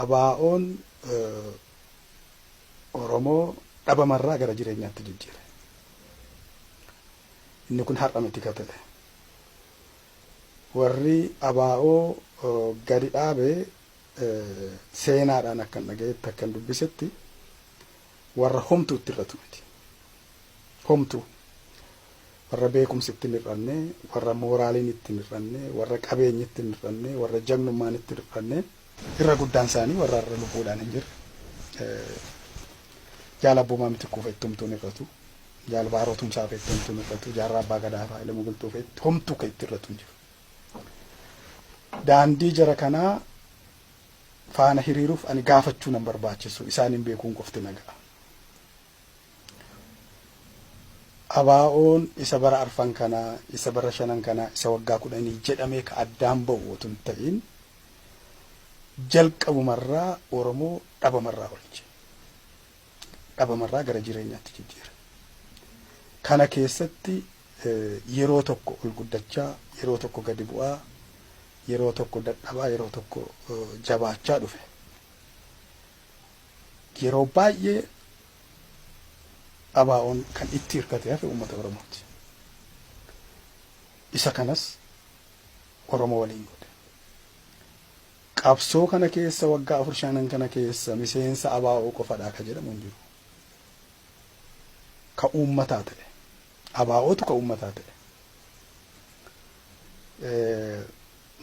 abaa'oon Oromoo dhabamarraa gara jireenyaatti jijjiire. Inni kun har'a miti ka ta'e. Warri abaa'oo gadi dhaabee seenaadhaan akkan dhagayetti akkan dubbisetti warra homtuu itti irratu miti. Homtuu warra beekumsi itti hir'anne, warra mooraaliin itti hir'anne, warra qabeenyi itti hir'anne, warra jagnummaan itti hir'anne irra guddaan isaanii warra irra lubbuudhaan hin jirre. Jaalabbumaa miti kuufa ittumtuun irratu, jaalbaarotumsaa fi ittumtuun irratu, jaarraa abbaa gadaa fa'aa ilmu bultuu fi homtuu kan itti irratu hin jiru. Daandii jara kanaa faana hiriiruuf ani gaafachuu nan barbaachisu isaaniin beekuun qofti nagaa. Abaa'oon isa bara arfan kanaa, isa bara shanan kanaa, isa waggaa 10 jedhamee ka addaan ba'u otoo hin ta'in jalqabumarraa Oromoo dhabamarraa oolche. Dhabamarraa gara jireenyaatti jijjiire. Kana keessatti yeroo tokko ol guddachaa, yeroo tokko gadi bu'aa, yeroo tokko dadhabaa, yeroo tokko jabaachaa dhufe. Yeroo baay'ee abaa'oon kan itti hirkate hafe uummata Oromooti. Isa kanas Oromoo waliin godhe. Qabsoo kana keessa waggaa 4-5 kana keessa miseensa abaa'oo qofadhaa ka jedhamu hin jiru. Ka uummataa ta'e. Abaa'ootu ka uummataa ta'e.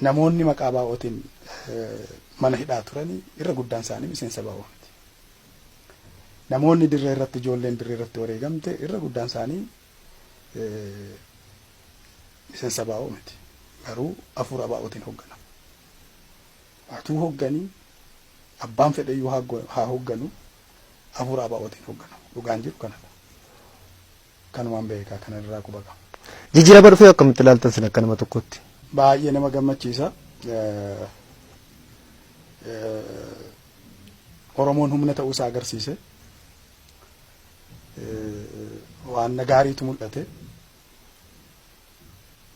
Namoonni maqaa abaa'ootiin mana hidhaa turanii irra guddaan isaanii miseensa abaa'oo miti. Namoonni dirree irratti ijoolleen dirree irratti wareegamte irra guddaan isaanii miseensa abaa'oo miti. Garuu hafuura abaa'ootiin hoogganamu. Atuu hoogganii abbaan fedhayyuu haa hoogganu hafuura abaa'ootiin hoogganamu. Dhugaan jiru kanadha. Kanumaan beekaa kanarraa quba qaba. Jijjiirama dhufee akkamitti ilaaltan sin akka nama tokkotti? Baay'ee nama gammachiisa. Oromoon humna ta'uusaa agarsiise. Waan gaariitu mul'ate.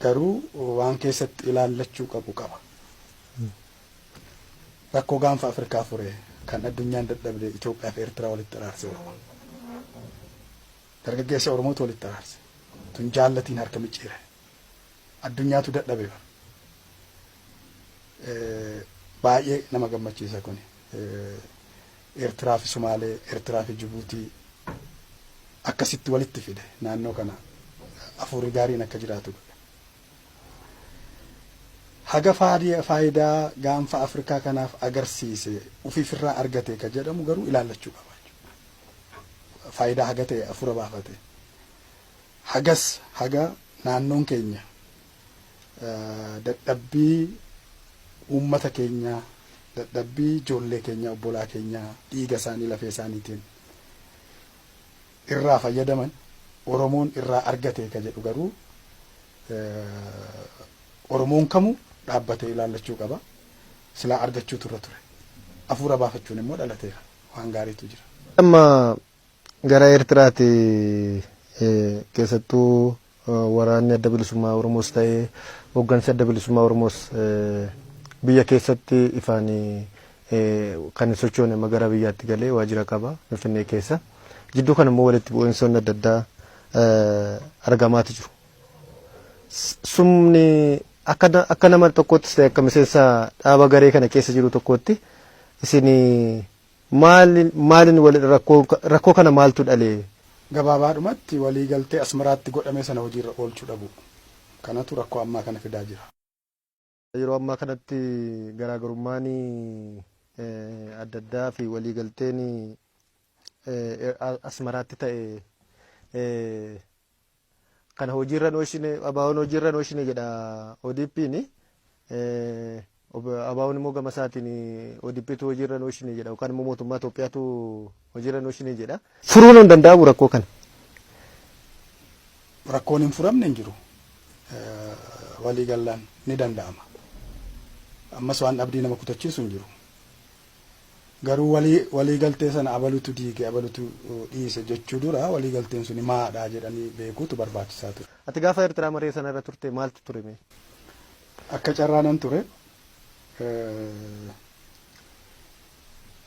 Garuu waan keessatti ilaallachuu qabu qaba. Rakkoo gaanfa Afrikaa fure kan addunyaan dadhabde Itoophiyaa fi Eertiraa walitti araarse Oromoon. Dargaggeessa Oromootu walitti araarse. Tun jaallatiin harka micciire. Addunyaatu dadhabe. Baay'ee nama gammachiisa kuni. Eertiraa fi Sumaalee, Eertiraa fi Jibuutii akkasitti walitti fide naannoo kana hafuurri gaariin akka jiraatu godhe. Haga faayidaa gaanfa Afrikaa kanaaf agarsiise ufiifirraa argate ka jedhamu garuu ilaallachuu qaba. Faayidaa haga ta'e hafuura baafate. Hagas haga naannoon keenya dadhabbii uummata keenyaa, dadhabbii ijoollee keenyaa, obbolaa keenyaa, dhiiga isaanii, lafee isaaniitiin irraa fayyadaman Oromoon irraa argate ka jedhu garuu Oromoon kamuu dhaabbatee ilaallachuu qaba. Silaa argachuu turre ture. Hafuura baafachuun immoo dhalateera. Waan gaariitu jira. Amma gara Eertiraatti keessattuu waraanni adda bilisummaa Oromoos ta'ee hooggansi adda bilisummaa Oromoos biyya keessatti ifaan kan sochoone magaalaa biyyaatti galee waajjira qaba Finfinnee keessa. Jidduu kana immoo walitti bu'iinsoonni adda addaa argamaati jiru. Sumni akka nama tokkottis ta'e akka miseensa dhaaba garee kana keessa jiru tokkotti isin maalin rakkoo kana maaltu dhalee? Gabaabaadhumatti walii galtee Asmaraatti godhame sana hojiirra oolchuu dhabu. Kanatu rakkoo ammaa kana fidaa jira. Yeroo ammaa kanatti garaagarummaan adda addaa fi walii galteen Asmaraatti ta'e kana hojiirra nooshine abaa'oon hojiirra nooshine jedha ODP'n. Abaa'oon immoo gama isaatiin ODP'tu hojiirra nooshine jedha yookaan immoo mootummaa Itoophiyaatu hojiirra nooshine jedha. Furuun hin danda'amu rakkoo kana? Rakkoon hin furamne hin jiru. Walii gallaan ni danda'ama. Ammas waan abdii nama kutachiisu hin jiru. Garuu walii galtee sana abalutu diige, abalutu dhiise jechuu dura walii galteen suni maadhaa jedhanii beekuutu barbaachisaa ture. Ati gaafa Eertiraa maree sana irra turte maaltu ture mee? Akka carraanan ture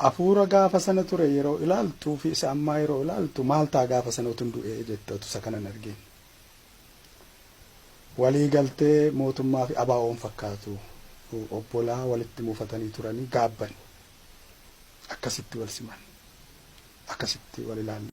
Afuura gaafa sana ture yeroo ilaaltuu fi isa ammaa yeroo ilaaltu maal ta'a gaafa sana utun du'ee jetteetu isa kanan argeen. Walii galtee mootummaa fi ABO'n fakkaatu obbolaa walitti muufatanii turanii gaabban akkasitti wal siman akkasitti wal ilaalan.